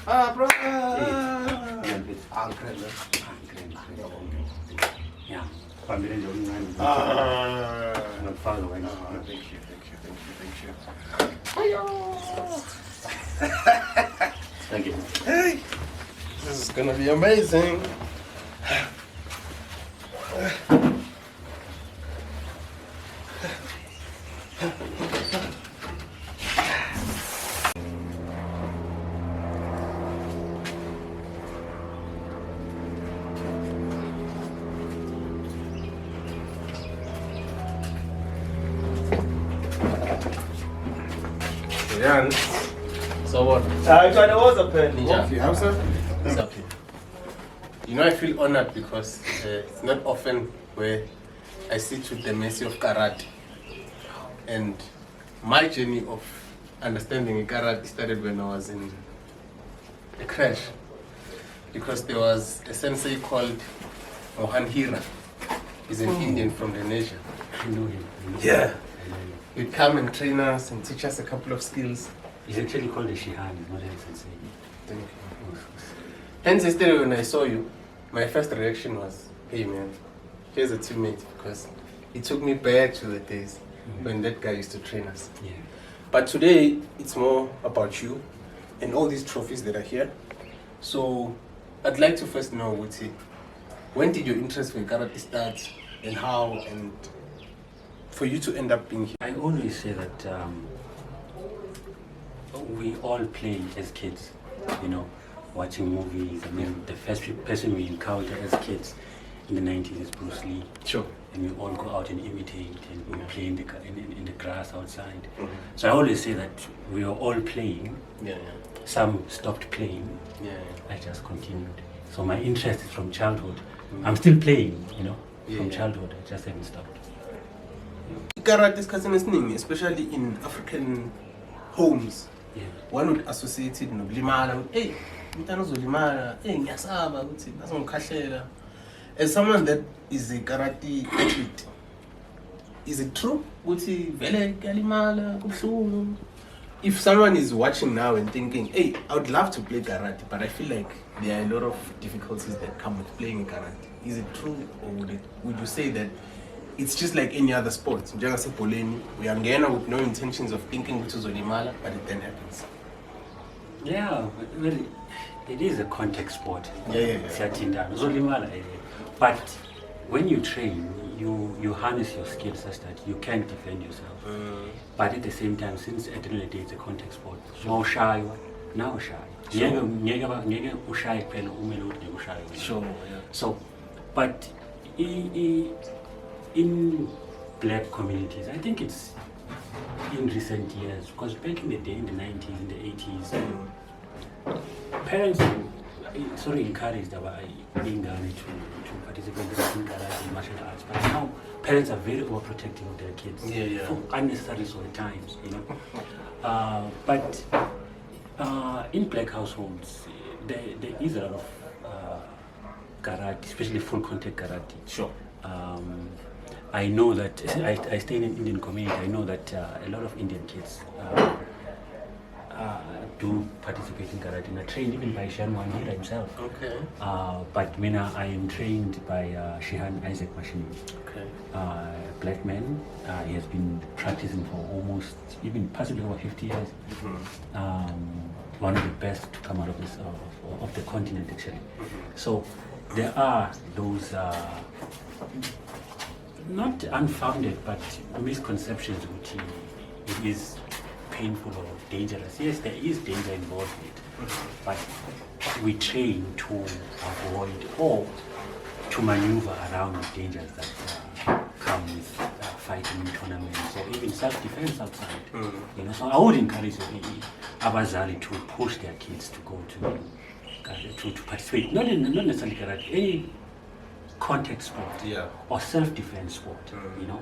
Bro. Yeah. Family Thank you. Hey, this is gonna be amazing. Yeah. So what? I was a pen. Okay, how sir? It's okay. You know, I feel honored because it's not often where I sit with the Messi of Karate. And my journey of understanding karate started when I was in a crash. Because there was a sensei called Mohan Hira. He's an Indian from the nation. I know him. Yeah. He'd come and train us and teach us a couple of skills. He's actually called a Shihan, he's not a sensei. Thank you. Hence, yesterday when I saw you, my first reaction was, hey man, here's a teammate, because it took me back to the days when that guy used to train us. Yeah. But today, it's more about you and all these trophies that are here. So, I'd like to first know, Wuti, when did your interest for karate start and how, and for you to end up being here? I always say that we all play as kids, you know, watching movies. I mean, the first person we encounter as kids in the 90s is Bruce Lee. Sure. And we all go out and imitate and we play in the grass outside. So I always say that we are all playing. Yeah. Some stopped playing. Yeah. I just continued. So my interest is from childhood. I'm still playing, you know, from childhood. I just haven't stopped. Karate is kasini, especially in African homes. Yeah. One would associate it nokulimala. Hey, umntana uzolimala. Hey, ngiyasaba ukuthi bazongikhahlela. As someone that is a karate athlete, is it true ukuthi vele kuyalimala kubuhlungu? If someone is watching now and thinking, hey, I would love to play karate, but I feel like there are a lot of difficulties that come with playing karate. Is it true, or would you say that it's just like any other sport? Njengasebholeni, uyangena with no intentions of thinking ukuthi uzolimala, but it then happens. Yeah, well, it is a contact sport. Yeah. Uzolimala, but when you train, you harness your skills such that you can defend yourself. But at the same time, since at the end of the day it's a contact sport, now shy. Sure. So, but in black communities, I think it's in recent years, because back in the day, in the 90s, in the 80s, parents encouraged about being down to participate in karate, martial arts. But now parents are very overprotective of their kids for unnecessary sort of times, you know. But in black households, there is a lot of karate, especially full contact karate. Sure. I know that I stay in an Indian community. I know that a lot of Indian kids do participate in karate, and are trained even by Shanwan Hira himself. Okay. But Mina, I am trained by Shihan Isaac Mashini. Okay. Black man. He has been practicing for almost, even possibly over 50 years. One of the best to come out of this of the continent, actually. So there are those not unfounded, but misconceptions which it is painful or dangerous. Yes, there is danger involved in it, but we train to avoid or to maneuver around the dangers that come with fighting in tournaments or even self-defense outside. You know, so I would encourage Abazali to push their kids to go to participate, not necessarily karate, any contact sport or self-defense sport. You know,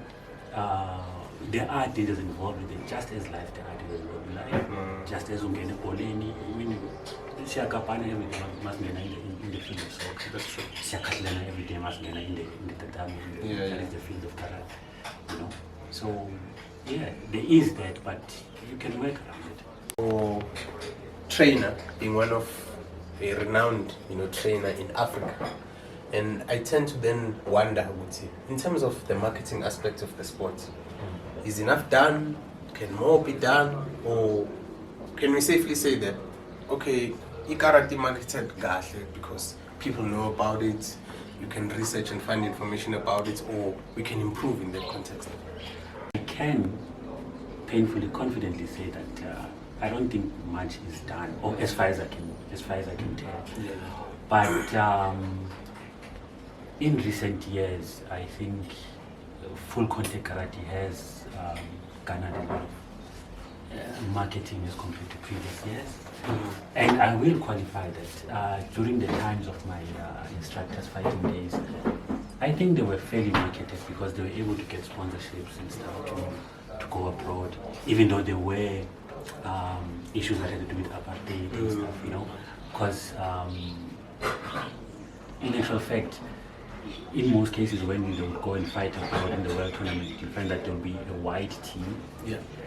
there are dangers involved with it, just as life there are dangers involved in life. Just as ungene boleni, I mean, siyakapana every day must be in the field of soccer. That's true. Siyakatlana every day must be in the tatami, that is the field of karate. You know, so yeah, there is that, but you can work around it. Or trainer being one of a renowned, trainer in Africa. And I tend to then wonder, in terms of the marketing aspect of the sport, is enough done? Can more be done? Or can we safely say that, okay, karate marketed kahle because people know about it, you can research and find information about it, or we can improve in that context? I can painfully, confidently say that I don't think much is done, or as far as I can tell. Yeah. But in recent years, I think full contact karate has garnered a lot of marketing as compared to previous years. And I will qualify that during the times of my instructors fighting days, I think they were fairly marketed because they were able to get sponsorships and stuff to go abroad, even though there were issues that had to do with apartheid and stuff, because in actual fact, in most cases when we would go and fight abroad in the world tournament, you find that there will be a white team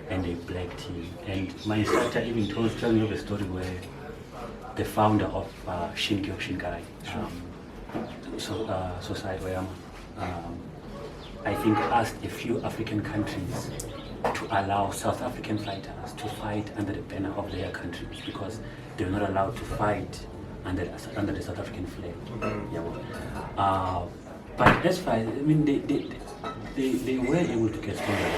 and a black team. And my instructor even told me of a story where the founder of Shinkyo Shinkai, Society Oyama, I think asked a few African countries to allow South African fighters to fight under the banner of their countries because they were not allowed to fight under the South African flag. But as far as, they were able to get sponsors.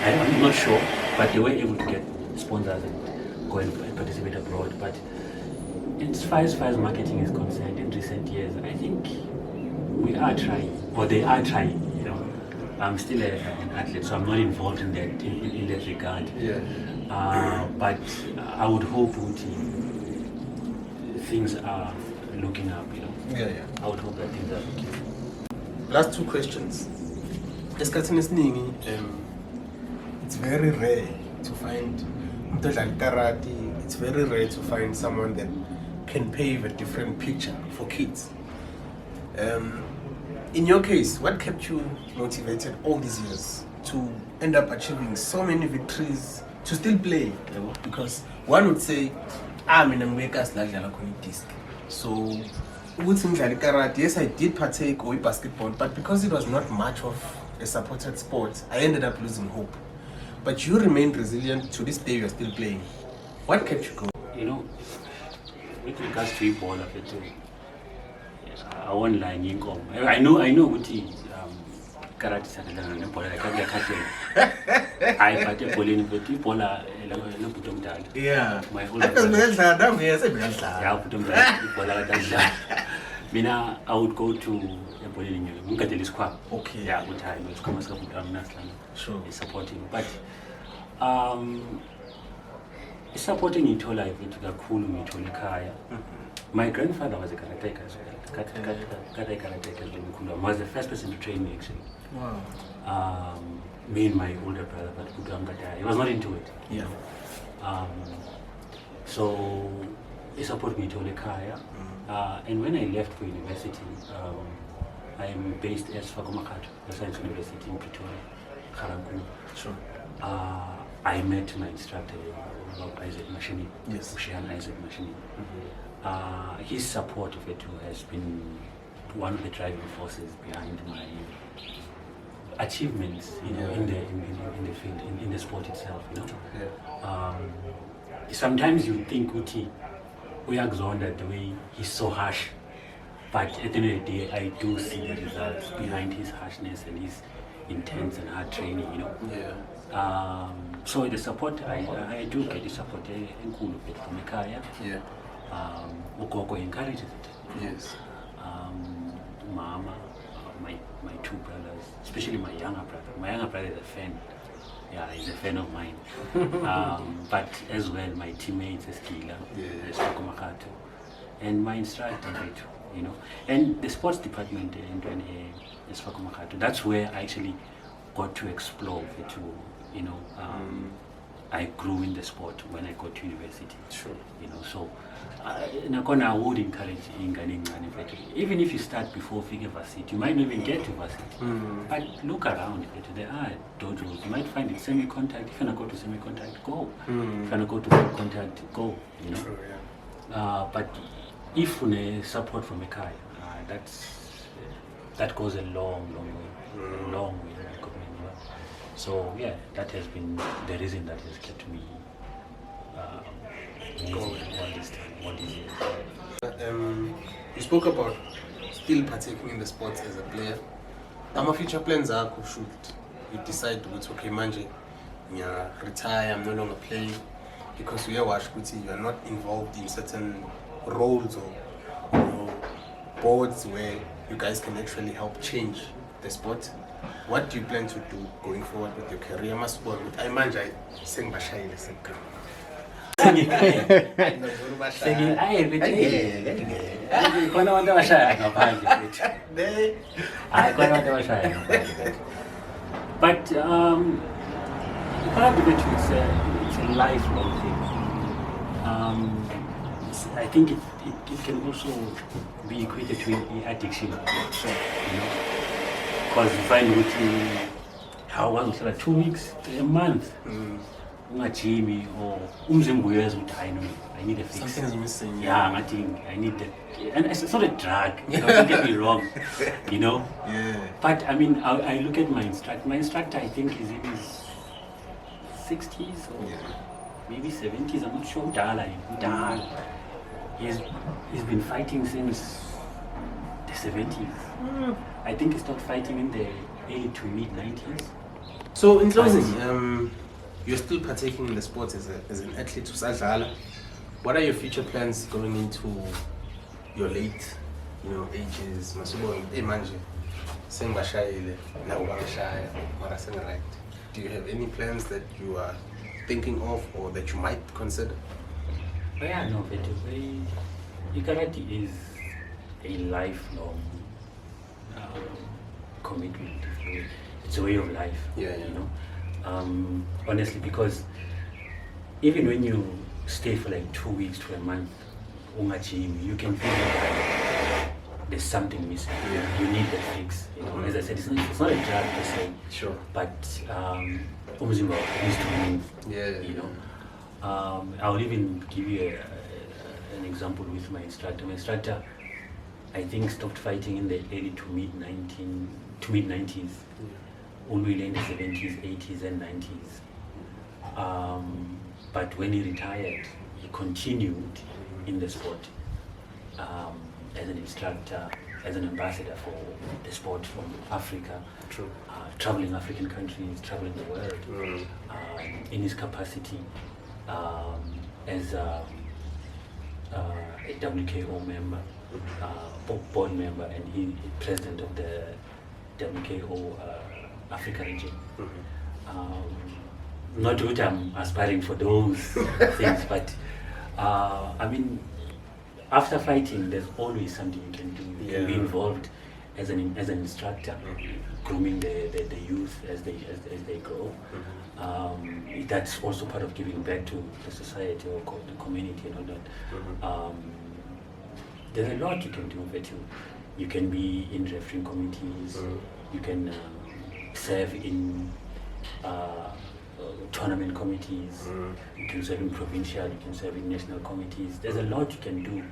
I'm not sure, but they were able to get sponsors and go and participate abroad. But as far as marketing is concerned, in recent years, I think we are trying, or they are trying. I'm still an athlete, so I'm not involved in that regard. But I would hope things are looking up. I would hope that things are looking up. Last two questions. Esikhathini esiningi, it's very rare to find karate. It's very rare to find someone that can paint a different picture for kids. In your case, what kept you motivated all these years to end up achieving so many victories, to still play? Because one would say, I'm in America, so karate, yes, I did partake with basketball, but because it was not much of a supported sport, I ended up losing hope. But you remained resilient. To this day, you're still playing. What kept you going? With regards to ball of it, I won't lie. I know karate sakadana nebhola ekhathi I but ebholeni but ibhola lobuto omdala. Yeah. My older brother. Yeah, ubuto omdala ibhola kadadla. Mina I would go to ebholeni ngikade lesikhwama. Okay. Yeah, ukuthi hayi ngisikhwama sikabuto amnaslana. Sure. Supporting, but supporting ithola ivithi kakhulu ngithola ekhaya. My grandfather was a karateka as well. Karateka was the first person to train me actually. Wow. Me and my older brother, but he was not into it. Yeah. So he supported me to Lekaya. And when I left for university, I'm based at Fakomakato, the Science University in Pretoria, Karankulu. Sure. I met my instructor, Isaac Mashini. Yes. Ushian Isaac Mashini. His support of it has been one of the driving forces behind my achievements, in the field, in the sport itself. Yeah. Sometimes you think we are zoned the way he's so harsh, but at the end of the day, I do see the results behind his harshness and his intense and hard training. Yeah. So the support I do get the support from Ekaya. Yeah. Ukoko encourages it. Yes. Mama, my two brothers, especially my younger brother. My younger brother is a fan. Yeah, he's a fan of mine. But as well, my teammates, Eskila, Makato, and my instructor, and the sports department in Makato. That's where I actually got to explore it. I grew in the sport when I got to university. Sure. So I would encourage even if you start before figure varsity, you might not even get to varsity. But look around. There are dojos. You might find it semi-contact. If you want to go to semi-contact, go. If you want to go to full contact, go. True, But if you support from a car, that goes a long way, a long way. So yeah, that has been the reason that has kept me going all these years. You spoke about still partaking in the sports as a player. Our future plans are should you decide to okay, manje, retire, I'm no longer playing, because we are you are not involved in certain roles or boards where you guys can actually help change the sport. What do you plan to do going forward with your career? I manje sengibashayile sekka. But it's a lifelong thing. I think it can also be equated to addiction, because you find how was it, 2 weeks, a month. Ungajimi or umzimba uyeza ukuthi I need a fix. Something is missing. Yeah, I need that. And it's not a drug, don't get me wrong, Yeah. But I mean, I look at my instructor. My instructor, I think, is in his 60s or maybe 70s. I'm not sure. He's been fighting since the 70s. I think he started fighting in the early to mid 90s. So in closing, you're still partaking in the sports as an athlete usadlala. What are your future plans going into your late, ages? Masubo manje sengibashayile nawo bangishaya mara sengiright. Do you have any plans that you are thinking of or that you might consider? Yeah, no, but karate is a lifelong commitment. It's a way of life. Honestly, because even when you stay for like 2 weeks to a month, you can feel like there's something missing. You need that fix. As I said, it's not a drug per se. Sure. But umzimba needs to move. I'll even give you an example with my instructor. My instructor, I think, stopped fighting in the early to mid 90s. Only in the 70s, 80s, and 90s. But when he retired, he continued in the sport as an instructor, as an ambassador for the sport from Africa. True. Traveling African countries, traveling the world, in his capacity as a WKO member, board member, and he president of the WKO Africa region. Not that I'm aspiring for those things, but I mean, after fighting, there's always something you can do. You can be involved as an instructor, grooming the youth as they grow. That's also part of giving back to the society or the community and all that. There's a lot you can do, but you can be in refereeing committees. You can serve in tournament committees. You can serve in provincial. You can serve in national committees. There's a lot you can do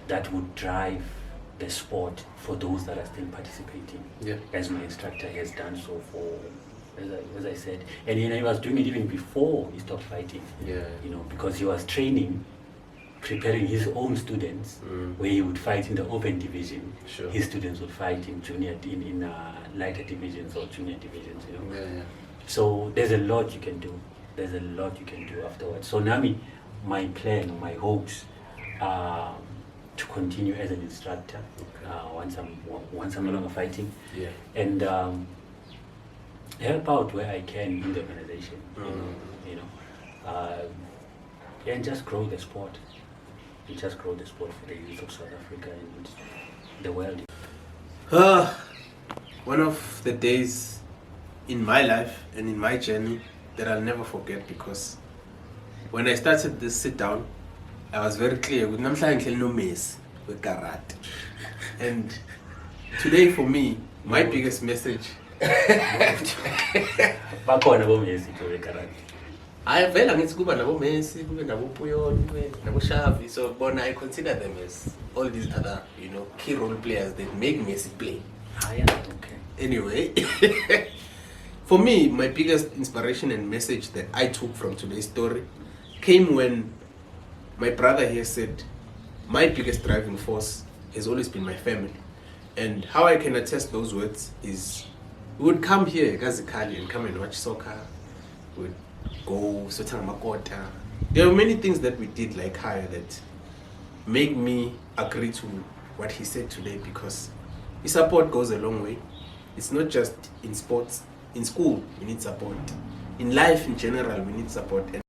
that would drive the sport for those that are still participating. As my instructor has done so for, as I said, and he was doing it even before he stopped fighting. Because he was training, preparing his own students, where he would fight in the open division. His students would fight in junior, in lighter divisions or junior divisions. So there's a lot you can do. There's a lot you can do afterwards. So Nami, my plan, my hopes are to continue as an instructor once I'm no longer fighting, and help out where I can in the organization. And just grow the sport. Just grow the sport for the youth of South Africa and the world. One of the days in my life and in my journey that I'll never forget, because when I started this sit down, I was very clear with namhlanje no Messi with Karate. And today for me, my biggest message Bakhona bo Messi with Karate. I vela ngithi kuba nabo Messi, kube nabo Puyol, kube nabo Xavi. So bona I consider them as all these other, key role players that make Messi play. Okay. Anyway, for me, my biggest inspiration and message that I took from today's story came when my brother here said, my biggest driving force has always been my family. And how I can attest those words is, we would come here, Gazikali, and come and watch soccer. We would go, Sotang Makota. There were many things that we did like Haya that make me agree to what he said today, because his support goes a long way. It's not just in sports. In school, we need support. In life in general, we need support. And